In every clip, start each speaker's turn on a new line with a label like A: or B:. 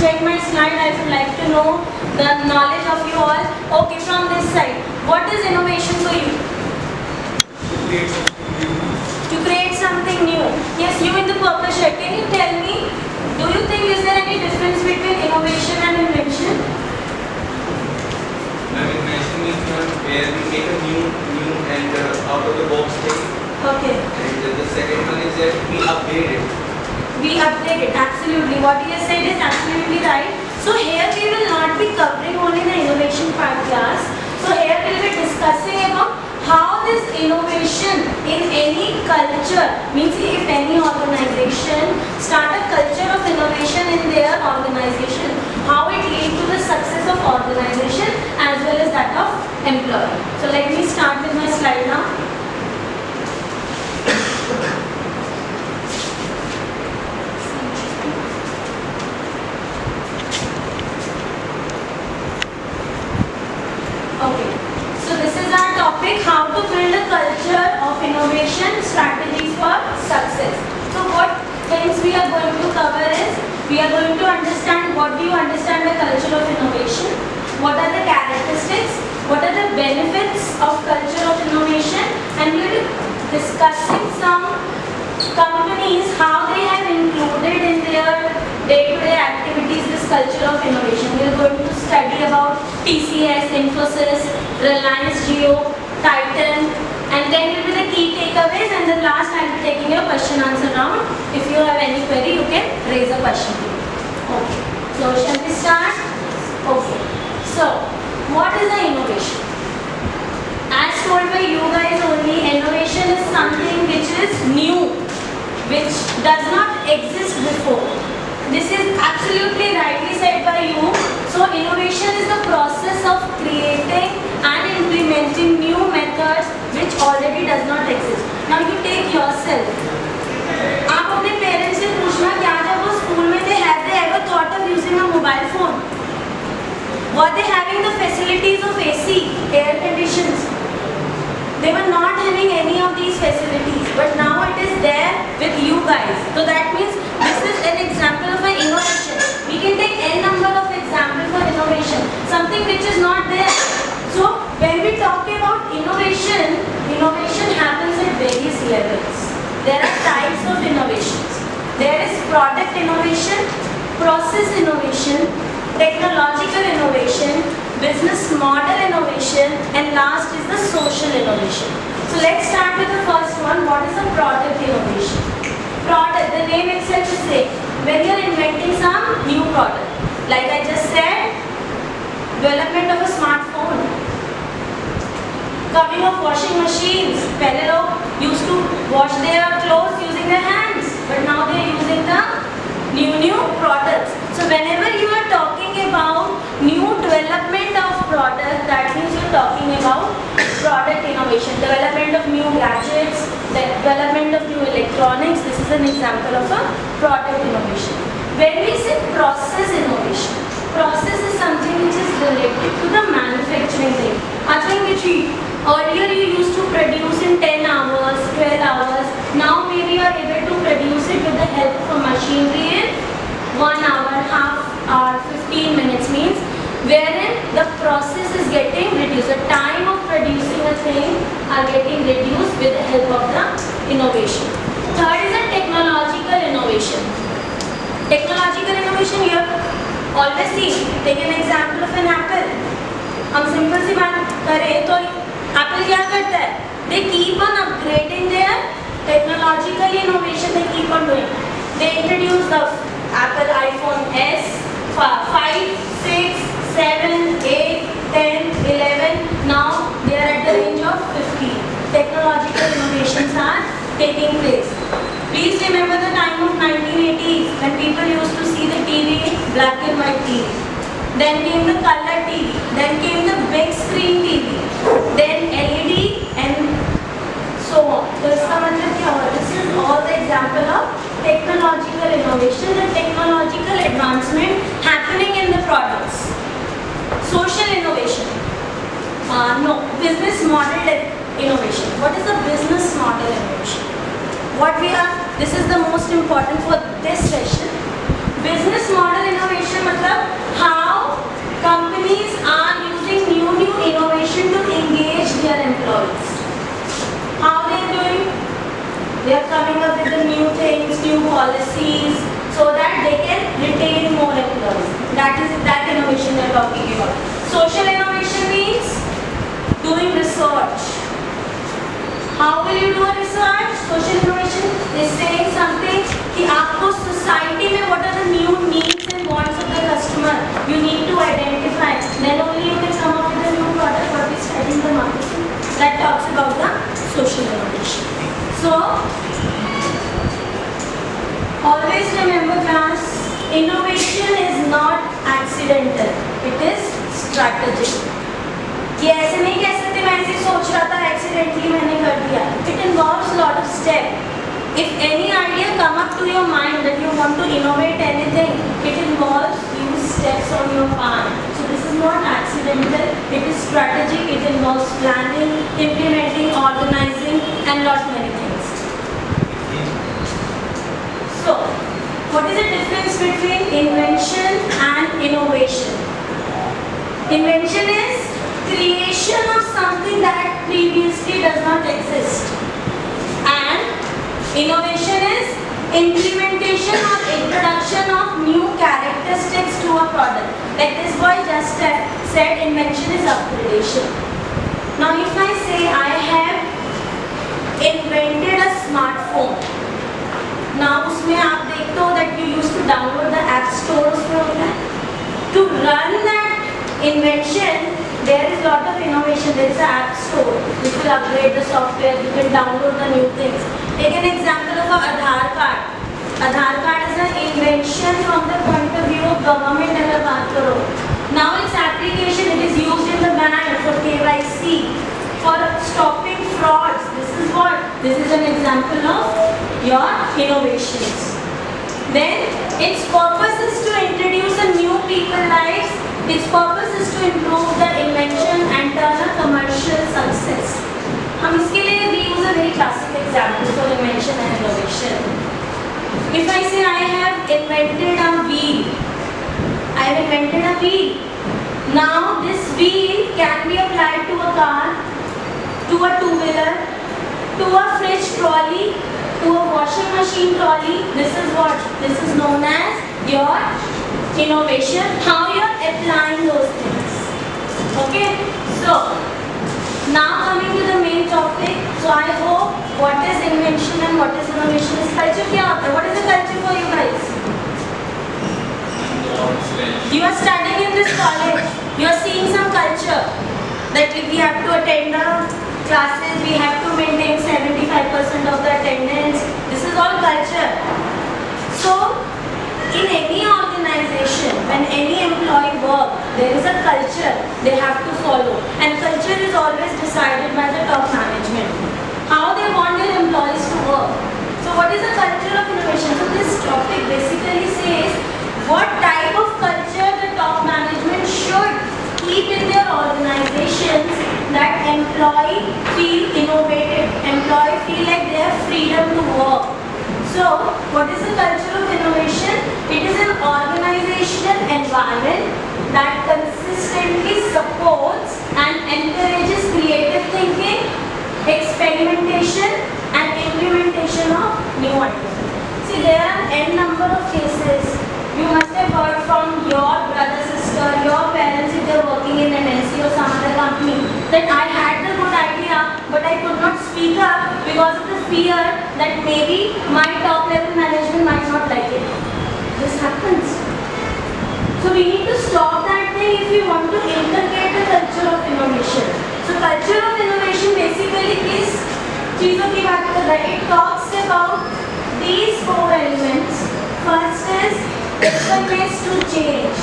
A: check my slide, I would like to know the knowledge of you all. Okay, from this side, what is innovation for you? To create something new. Yes, you in the purple shirt, can you tell me, do you think is there any difference between innovation and invention?
B: Invention means where we make a new and out of the box thing.
A: Okay.
B: And the second one is that we upgrade it.
A: We update it, absolutely. What you said is absolutely right. So here we will not be covering only the innovation part class. So here we will be discussing about how this innovation in any culture, means if any organization start a culture of innovation in their organization, how it leads to the success of organization as well as that of employer. So let me start with my slide now. Okay, so this is our topic, how to build a culture of innovation, strategies for success. So what things we are going to cover is, we are going to understand what do you understand by culture of innovation, what are the characteristics, what are the benefits of culture of innovation, and we will be discussing some companies, how they have included in their day-to-day activities this culture of innovation. We are going to study about TCS, Infosys, Reliance Jio, Titan, and then will be the key takeaways, and then last I will be taking your question answer round. If you have any query, you can raise a question. Okay, so shall we start? Okay, so what is the innovation? As told by you guys only, innovation is something which is new, which does not exist before. This is absolutely rightly said by you. So innovation is the process of creating and implementing new methods which already does not exist. Now you take yourself. आप अपने parents से पूछना क्या जब वो school में थे, have they ever thought of using a mobile phone? Were they having the facilities of AC, air conditions? They were not having any of these facilities, but now it is there with you guys. So that means this is an example of an innovation. We can take n number of examples for innovation, something which is not there. So when we talk about innovation, innovation happens at various levels. There are types of innovations. There is product innovation, process innovation, technological innovation, business model innovation, and last is the social innovation. So let's start with the first one. What is a product innovation? Product, the name itself is saying, when you are inventing some new product. Like I just said, development of a smartphone, coming of washing machines. Pehle log used to wash their clothes using their hands, but now they are using the new products. So whenever you are talking about new development of product, that means you are talking about product innovation, development of new gadgets, the development of new electronics. This is an example of a product innovation. When we say process innovation, process is something which is related to the manufacturing thing. I think which earlier you used to produce in 10 hours, 12 hours. Now maybe you are able to produce it with the help of a machinery in 1 hour, half hour, 15 minutes, means wherein the process is getting reduced. The time of producing a thing are getting reduced with the help of the innovation. Third is a technological innovation. Technological innovation, you have always seen. Take an example of an apple. हम simple सी बात करें तो Apple क्या करता है? They keep on upgrading their technological innovation. They keep on doing. They introduce the Apple iPhone S, 5, 6, 7, 8, 10, 11. Now they are at the range of 50. Technological innovations are taking place. Please remember the time of 1980s when people used to see the TV, black and white TV. Then came the color TV. Then came the big screen TV. Then LED and so on. So इसका मतलब क्या हुआ? This is all the example of technological innovation and technological advancement happening in the products. Social innovation. No, business model innovation. What is the business model innovation? What we are, this is the most important for this session. Business model innovation मतलब how companies are using new innovation to engage their employees. How they are doing? They are coming up with the new things, new policies, so that they can retain more employees. That is that innovation they are talking about. Social innovation means doing research. How will you do a research? Social innovation is saying something कि आपको society में what are the new needs and wants of the customer you need to identify. Then only you can come up with a new product or be studying the marketing. That talks about the social innovation. So always remember class, innovation is not accidental. It is strategic. ये ऐसे नहीं कह सकते मैं ऐसे सोच रहा था accidentally मैंने कर दिया. It involves lot of steps. If any idea come up to your mind that you want to innovate anything, it involves few steps on your part. So this is not accidental. It is strategic. It involves planning, implementing, organizing, and lot many things. So, what is the difference between invention and innovation? Invention is creation of something that previously does not exist, and innovation is implementation or introduction of new characteristics to a product. Like this boy just said, invention is upgradation. Now if I say I have invented a smartphone, now उसमें आप देखते हो that you used to download the app store उसमें होता है. To run that invention, there is lot of innovation. There is an app store which will upgrade the software. You can download the new things. Take an example of an Aadhaar card. Aadhaar card is an invention from the point of view of government. अगर बात करो, now its application it is used in the bank for KYC, for stopping frauds. This is what? This is an example of your innovations. Then its purpose is to introduce a new people lives. Its purpose is to improve the invention and turn a commercial success. हम इसके लिए we use a very classic example for invention and innovation. If I say I have invented a wheel, I have invented a wheel. Now this wheel can be applied to a car, to a two-wheeler, to a fridge trolley, to a washing machine trolley. This is what? This is known as your innovation. How you are applying those things. Okay? So now coming to the main topic. So I hope what is invention and what is innovation is culture क्या होता है? What is the culture for you guys? You are studying in this college. You are seeing some culture. That if we have to attend the classes, we have to maintain 75% of the attendance. This is all culture. So in any organization, when any employee work, there is a culture they have to follow, and culture is always decided by the top management. How they want their employees to work. So what is the culture of innovation? So this topic basically says what type of culture the top management should keep in their organizations that employee feel innovative, employee feel like they have freedom to work. So, what is the culture of innovation? It is an organizational environment that consistently supports and encourages creative thinking, experimentation and implementation of new ideas. See, there are n number of cases. You must have heard from your brother, sister, your parents if they are working in an NC or some other company that I had the good idea but I could not speak up because of the fear that maybe my top level management might not like it. This happens. So we need to stop that thing if we want to inculcate the culture of innovation. So culture of innovation basically is चीजों की बात कर रहा है. It talks about these four elements. First is openness to change.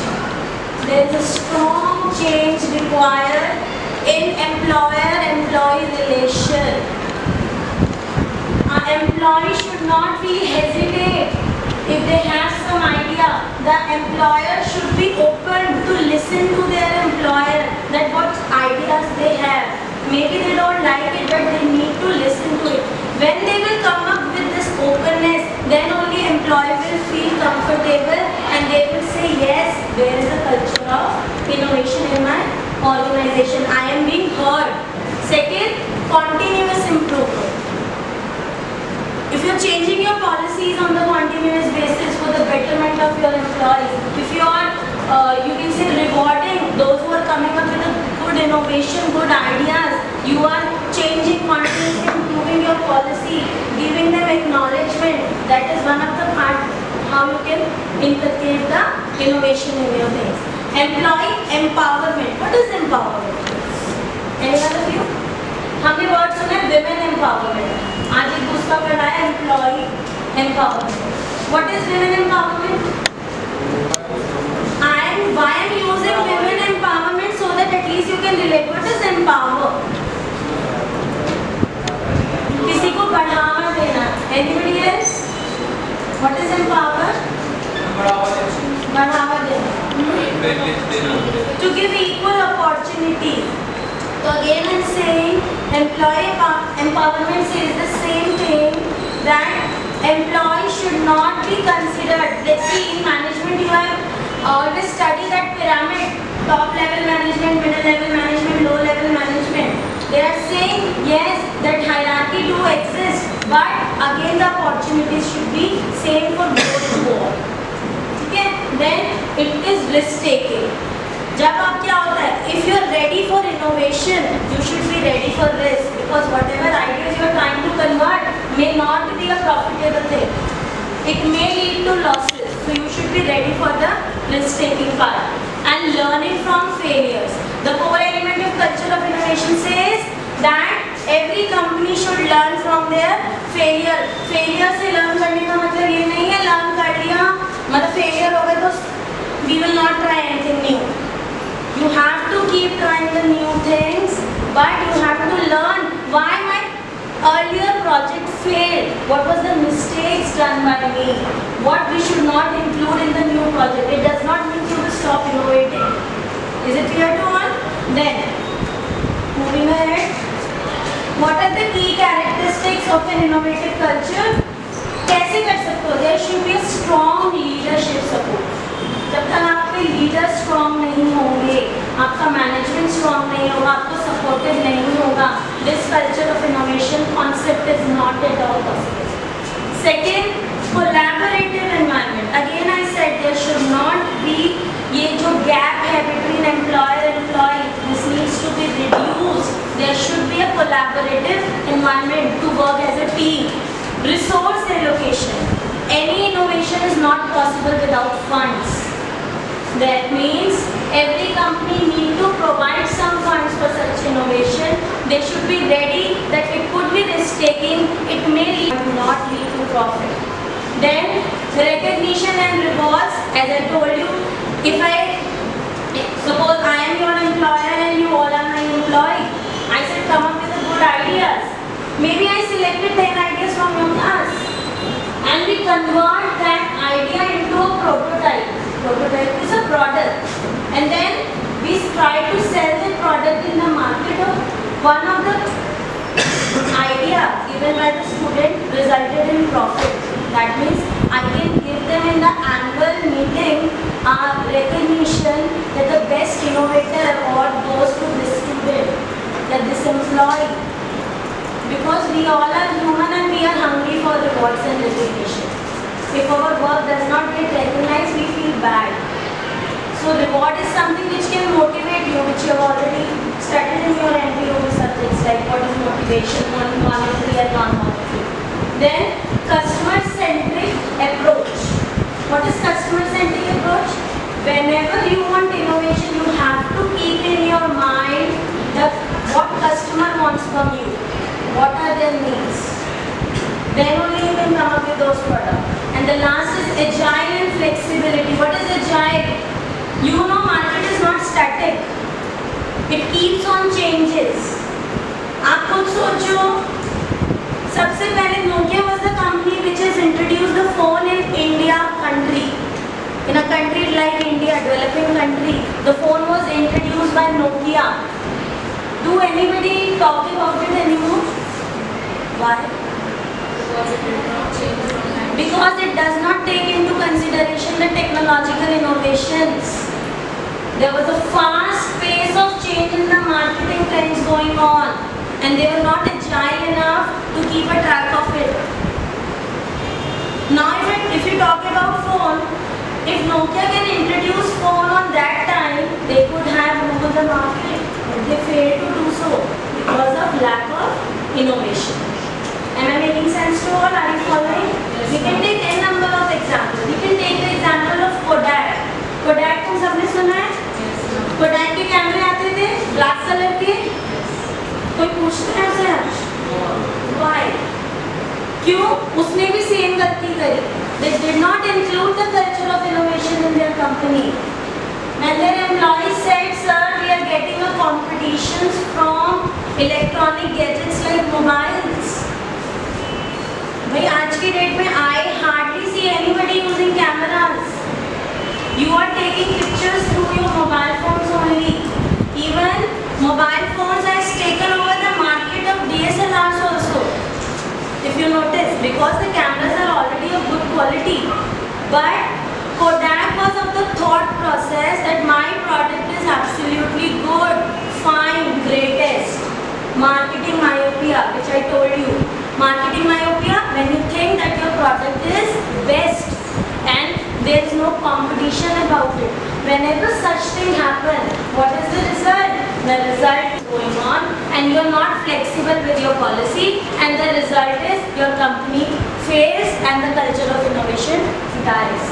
A: There is a strong change required in employer-employee relation. An employee should not be hesitate if they have some idea. The employer should be open to listen to their employer that what ideas they have. Maybe they don't like it, but they need to listen to it. When they will come up with this openness, then only employee will feel comfortable and they will say, yes, there is a culture of innovation in my organization. I am being heard. Second, continuous improvement. If you're changing your policies on the continuous basis for the betterment of your employees, if you are, you can say, rewarding those who are coming up with a good innovation, good ideas, you are changing, continuously improving your policy, giving them acknowledgement. That is one of the parts how you can inculcate the innovation in your things. Employee empowerment. What is empowerment? Anyone of you? हमने word सुना है women empowerment. आज एक दूसरा पढ़ा है employee empowerment. What is women empowerment? Why I'm using women empowerment so that at least you can relate. What is empower? किसी को बढ़ावा देना. Anybody else? What is empower? बढ़ावा देना. To give equal opportunities. So again I'm saying employee empowerment says the same thing, that employees should not be considered. Let's see, in management you have always studied that pyramid, top level management, middle level management, low level management. They are saying yes, that hierarchy do exist, but again the opportunities should be same for both to all. Okay? Then it is risk taking. जब आप क्या होता है, if you are ready for innovation, you should be ready for risk, because whatever ideas you are trying to convert may not be a profitable thing. It may lead to losses, so you should be ready for the risk-taking part and learning from failures. The core element of culture of innovation says that every company should learn from their failure. Failure से learn करने का मतलब ये नहीं है learn कर लिया मतलब failure हो गया तो we will not try anything new. You have to keep trying the new things, but you have to learn why my earlier project failed. What was the mistakes done by me? What we should not include in the new project. It does not mean you to stop innovating. Is it clear to all? Then, moving ahead. What are the key characteristics of an innovative culture? कैसे कर सकते हो? There should be a strong leadership support. जब तक आपके leader strong नहीं होंगे, आपका मैनेजमेंट स्ट्रॉन्ग नहीं होगा, आपको सपोर्टेड नहीं होगा, this culture of innovation concept is not at all possible. Second, collaborative environment. Again I said there should not be ये जो गैप है between employer and employ, this needs to be reduced. There should be a collaborative environment to work as a team. Resource allocation. Any innovation is not possible without funds. That means every company need to provide some funds for such innovation. They should be ready that it could be risk-taking, it may lead, not lead to profit. Then recognition and rewards. As I told you, if I suppose I am your employer and you all are my employee, I said come up with a good ideas. Maybe I selected 10 ideas from your class. And we convert that idea into a prototype. Prototype is a product. And then we try to sell the product in the market. One of the ideas given by the student resulted in profit. That means I can give them in the annual meeting a recognition that the best innovator award goes to this student, that this employee. Because we all are human and we are hungry for rewards and recognition. If our work does not get recognized, we feel bad. So reward is something which can motivate you, which you have already studied in your MPO subjects, like what is motivation, monetary and non-monetary. Then customer-centric approach. What is customer-centric approach? Whenever you want innovation, you have to keep in your mind what customer wants from you. What are their needs? Then only you can come up with those products. And the last is agile and flexibility. What is agile? You know market is not static. It keeps on changes. आप खुद सोचो, सबसे पहले Nokia was the company which has introduced the phone in India country. In a country like India, developing country, the phone was introduced by Nokia. Do anybody talk about it anymore? Why? Because it did not change the technological innovations. There was a fast pace of change in the marketing trends going on, and they were not agile enough to keep a track of it. Now, if you talk about phone, if Nokia can introduce phone on that time, they could have ruled the market, but they failed to do so because of lack of innovation. Am I making sense to all? Are you following? We can take a number of examples. We can take the example of Kodak. Kodak तुम सबने सुना है? Kodak के कैमरे आते थे black colour के. कोई पूछता है उसे? Why? क्यों? उसने भी सेम गलती करी. They did not include the culture of innovation in their company. When their employees said, "Sir, we are getting a competitions from electronic gadgets like mobiles." भाई आज की डेट में I hardly see anybody using cameras. You are taking pictures through your mobile phones only. Even mobile phones has taken over the market of DSLRs also. If you notice, because the cameras are already of good quality, but Kodak was of the thought process that my product is absolutely good, fine, greatest. Marketing myopia, which I told you. Marketing myopia, when you think that your product is best and there is no competition about it. Whenever such thing happens, what is the result? The result is going on and you are not flexible with your policy, and the result is your company fails and the culture of innovation dies.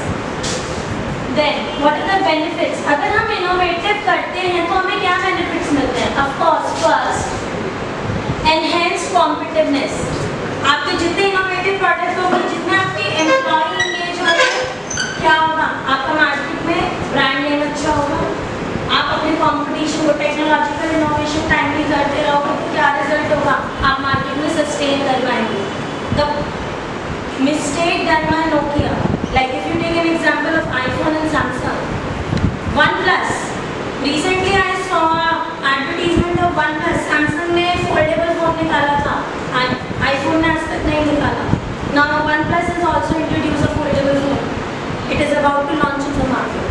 A: Then, what are the benefits? अगर हम innovative करते हैं तो हमें क्या benefits मिलते हैं? Of course, first, enhanced competitiveness. आपके जितने इनोवेटिव प्रोडक्ट होंगे, जितने आपके एम्प्लॉय एंगेज होंगे, क्या होगा? आपका मार्केट में ब्रांड नेम अच्छा होगा. आप अपने कंपटीशन को टेक्नोलॉजिकल इनोवेशन टाइमली करते रहोगे तो क्या रिजल्ट होगा? आप मार्केट में सस्टेन कर पाएंगे. The mistake done by Nokia, like if you take an example of iPhone and Samsung. OnePlus, recently I saw advertisement of OnePlus. Samsung ने फोल्डेबल फोन निकाला था, iPhone ने आज तक नहीं निकाला. Now OnePlus has also introduced a foldable phone. It is about to launch in the market.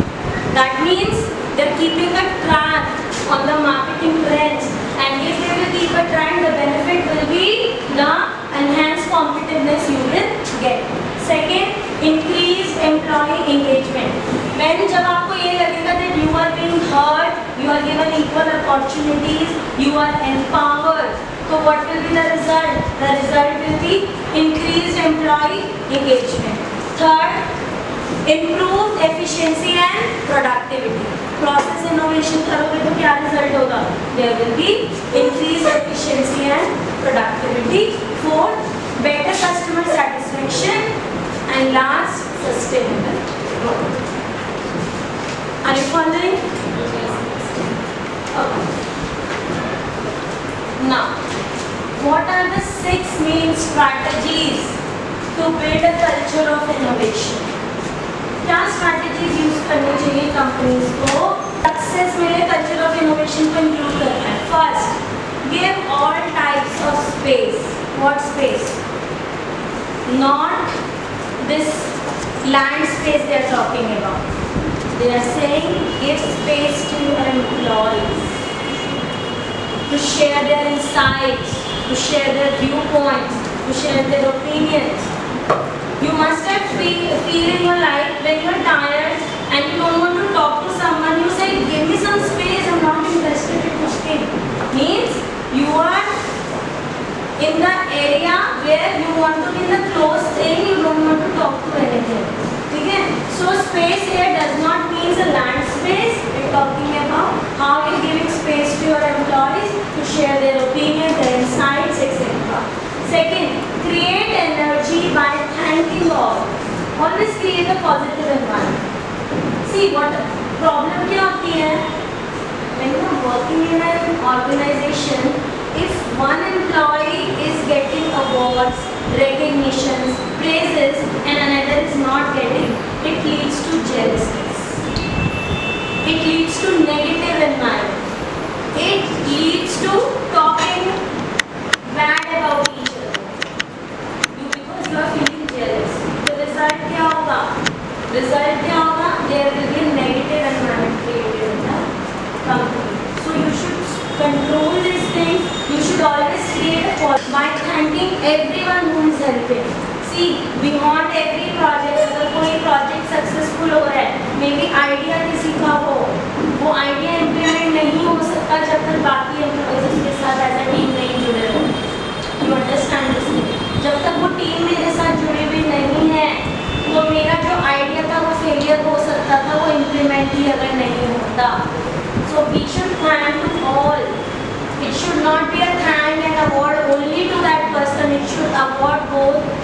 A: That means they are keeping a track on the marketing trends, and if they will keep a track, the benefit will be the enhanced competitiveness you will get. Second, increased employee engagement. When जब आपको ये लगेगा that you are being heard, you are given equal opportunities, you are empowered, so what will be the result? The result will be increased employee engagement. Third, improved efficiency and productivity. Process innovation करोगे तो क्या result होगा? There will be increased efficiency and productivity. Fourth, better customer satisfaction, and last, sustainable growth. Are you following? Okay. Now, what are the 6 main strategies to build a culture of innovation? क्या strategies use करनी चाहिए companies को success में culture of innovation को include करना है? First, give all types of space. What space? Not this land space they are talking about. They are saying give space to your employees to share their insights, to share their viewpoints, to share their opinions. You must have feel in your life when you are tired and you don't want to talk to someone. You say, give me some space, I'm not interested in talking. Means you are in the area where you want to be in the close thing, you don't want to talk to anything. Okay? So space here does not mean a land space. We're talking about how you're giving space to your employees to share their opinions, their insights, etc. Second, create energy by thanking all. Always create a positive environment. See what problem क्या होती है? When you are working in an organization, if one employee is getting awards, recognitions, praises, and another is not getting, it leads to jealousy. It leads to negative environment. It leads to talking bad about each other. Because you are feeling jealous. The result क्या होगा? Result क्या होगा? We want every project, अगर कोई project successful हो रहा है, may be idea किसी का हो, वो आइडिया इम्प्लीमेंट नहीं हो सकता जब तक बाकी एम्प्लॉयज उसके साथ एज अ टीम नहीं जुड़े हो। You understand this thing? जब तक वो टीम मेरे साथ जुड़ी हुई नहीं है तो मेरा जो आइडिया था वो फेलियर हो सकता था, वो इम्प्लीमेंट ही अगर नहीं होता। So we should thank to all. It should not be a thank and award only to that person. It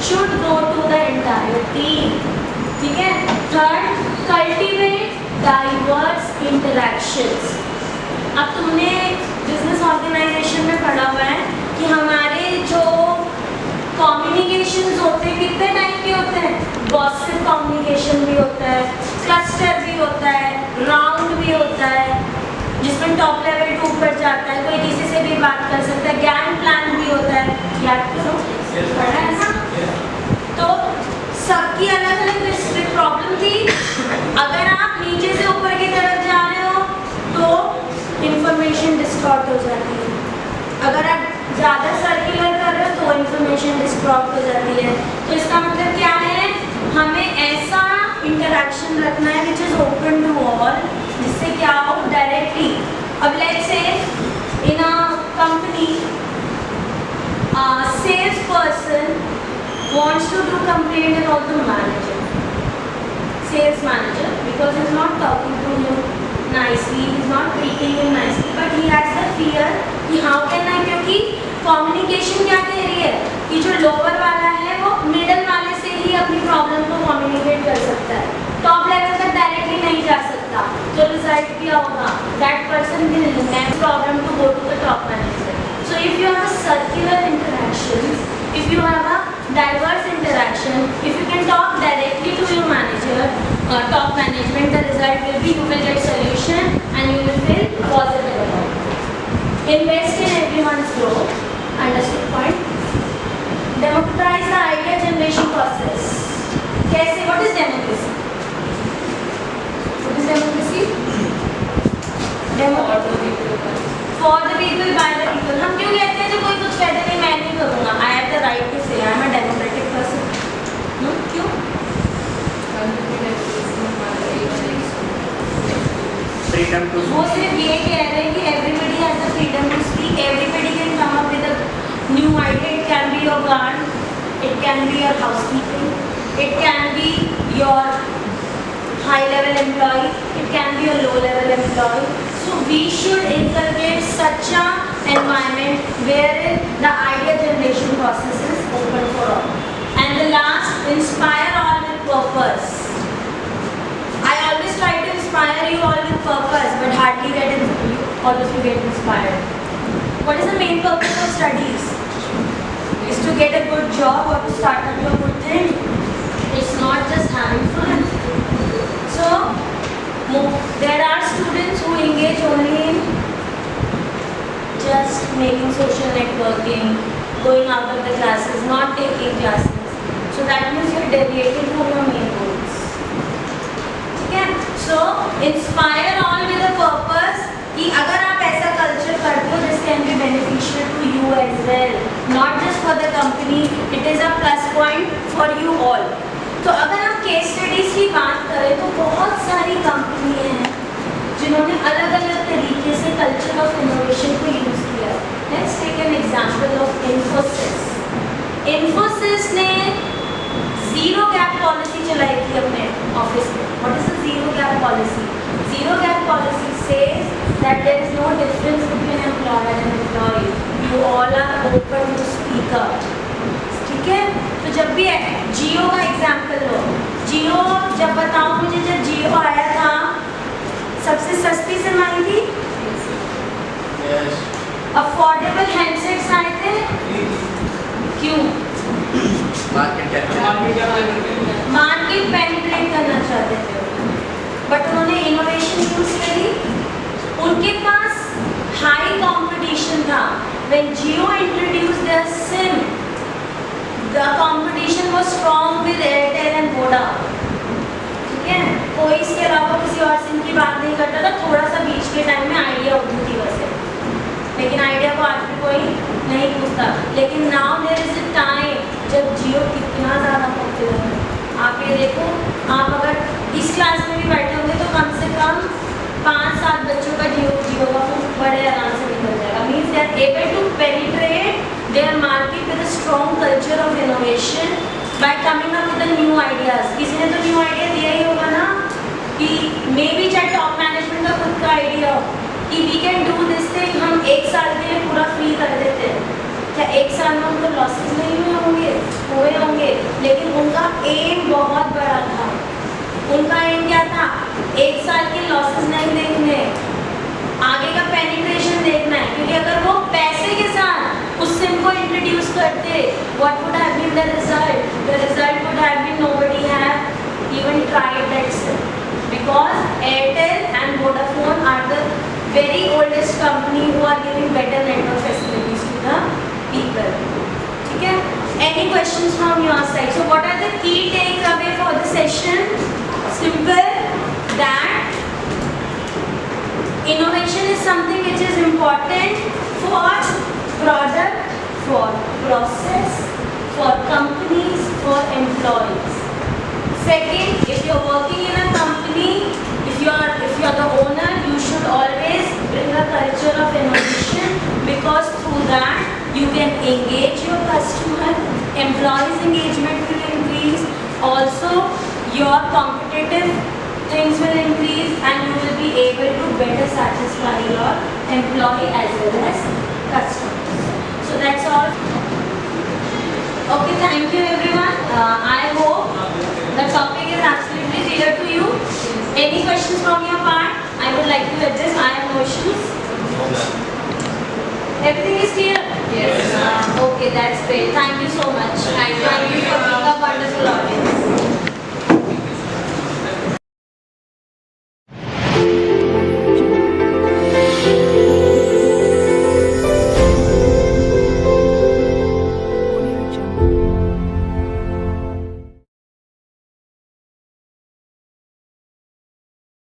A: should go to the entire team. ठीक है? Third, cultivate diverse interactions. अब तुमने बिजनेस ऑर्गेनाइजेशन में पढ़ा हुआ है कि हमारे जो कम्युनिकेशंस होते हैं कितने टाइप के होते हैं? गॉसिप कम्युनिकेशन भी होता है, क्लस्टर भी होता है, राउंड भी होता है, जिसमें टॉप लेवल टू पर जाता है, कोई किसी से भी बात कर सकता है, गैंग प्लान भी होता है, याद करो पढ़ा है ना? तो सबकी अलग अलग प्रॉब्लम थी। अगर आप नीचे से ऊपर की तरफ जा रहे हो तो इंफॉर्मेशन डिस्टॉर्ट हो जाती है, अगर आप ज़्यादा सर्कुलर कर रहे हो तो इंफॉर्मेशन डिस्टॉर्ट हो जाती है। तो इसका मतलब क्या है? हमें ऐसा इंटरेक्शन रखना है which is open to all, जिससे क्या हो डायरेक्टली। अब let's say in a company sales person wants to do complaint about the manager, sales manager, because he's not talking to him nicely, he's not treating him nicely, but he has the fear कि how can I, क्योंकि communication क्या कह रही है कि जो lower वाला है वो मिडल वाले से ही अपनी प्रॉब्लम को कम्युनिकेट कर सकता है, टॉप लेवल तक डायरेक्टली नहीं जा सकता। तो रिजल्ट क्या होगा? That person will next problem to go to the top manager. So if you have a circular interactions, if you have a diverse interaction, if you can talk directly to your manager or top management, the result will be you will get solution and you will feel positive about it. Invest in everyone's growth. Understood point? Democratize the idea generation process. कैसे? What is democracy? What is democracy? For the people, by the people. हम क्यों कहते हैं जब कोई कुछ कहते नहीं मैं नहीं करूँगा? I have the right to say I am a democratic person. क्यों?
C: Freedom to
A: वो सिर्फ ये कह रहे हैं कि everybody has the freedom to speak. Everybody can come up with a new idea. It can be your guard, it can be your housekeeping, it can be your high level employee, it can be a low level employee. So we should inculcate such an environment wherein the idea generation process is open for all. And the last, inspire all with purpose. I always try to inspire you all with purpose, but hardly all of you get inspired. What is the main purpose of studies? Is to get a good job or to start up a good thing. It's not just having fun. So there are students who engage only in just making social networking, going out of the classes, not taking classes. So that means you're deviating from your main goals. Okay? So inspire all with a purpose कि अगर आप ऐसा culture करते हो this can be beneficial to you as well, not just for the company, it is a plus point for you all. तो अगर आप case studies की बात करें तो बहुत सारी कंपनियां हैं जिन्होंने अलग अलग तरीके से कल्चर ऑफ इनोवेशन को यूज़ किया। Let's take an example of Infosys. Infosys ने जीरो गैप पॉलिसी चलाई थी अपने ऑफिस में। What is the zero gap policy? Zero gap policy says that there is no difference between employer and employee, you all are open to speak up. ठीक है? तो जब भी जियो का एग्जाम्पल लो, जियो जब बताऊँ मुझे, जब जियो आया था सबसे सस्ती सिम आई थी, अफोर्डेबल हैंडसेट्स आए थे, क्यों? मार्केट पेनिट्रेट करना चाहते थे, बट उन्होंने इनोवेशन यूज करी। उनके पास हाई कंपटीशन था। When Jio introduced their SIM, the competition was strong with Airtel and Voda. ठीक है? कोई इसके अलावा किसी और सिम की बात नहीं करता था। थोड़ा सा बीच के टाइम में आइडिया होती थी वैसे, लेकिन आइडिया को आज भी कोई नहीं पूछता। लेकिन now there is a time जब जियो कितना ज़्यादा पॉपुलर है। आप ये देखो, आप अगर इस क्लास में भी बैठे होंगे तो कम से कम 5-7 बच्चों का जियो का फोन बड़े आराम से निकल जाएगा। Means they are able to penetrate there market with a strong culture of innovation by coming up with new ideas. किसी ने तो न्यू आइडिया दिया ही होगा ना, कि मे बी चाहे टॉप मैनेजमेंट का खुद का आइडिया हो कि we can do this thing, हम 1 साल के लिए पूरा फ्री कर देते हैं। क्या 1 साल में उनको लॉसेस नहीं हुए होंगे, लेकिन उनका एम बहुत बड़ा था। उनका एम क्या था? 1 साल के लॉसेस नहीं देखने, आगे का पेनिट्रेशन देखना है। क्योंकि अगर वो पैसे के साथ उस सिम को इंट्रोड्यूस करते, what would have been the result? The result would have been nobody have even tried that sim, because Airtel and Vodafone are the very oldest company who are giving better network facilities to the people. ठीक है? Any questions from your side? So what are the key takeaway for the session? Simple, that innovation is something which is important for product, for process, for companies, for employees. Second, if you're working in a company, if you're the owner, you should always bring a culture of innovation, because through that you can engage your customer, employees' engagement will increase, also your competitive things will increase, and you will be able to better satisfy your employee as well as customers. So that's all. Okay, thank you everyone. I hope the topic is absolutely clear to you. Any questions from your part? I would like to address. I have no issues. Everything is clear?
D: Yes.
A: Okay, that's great. Thank you so much. And thank you for being a wonderful audience.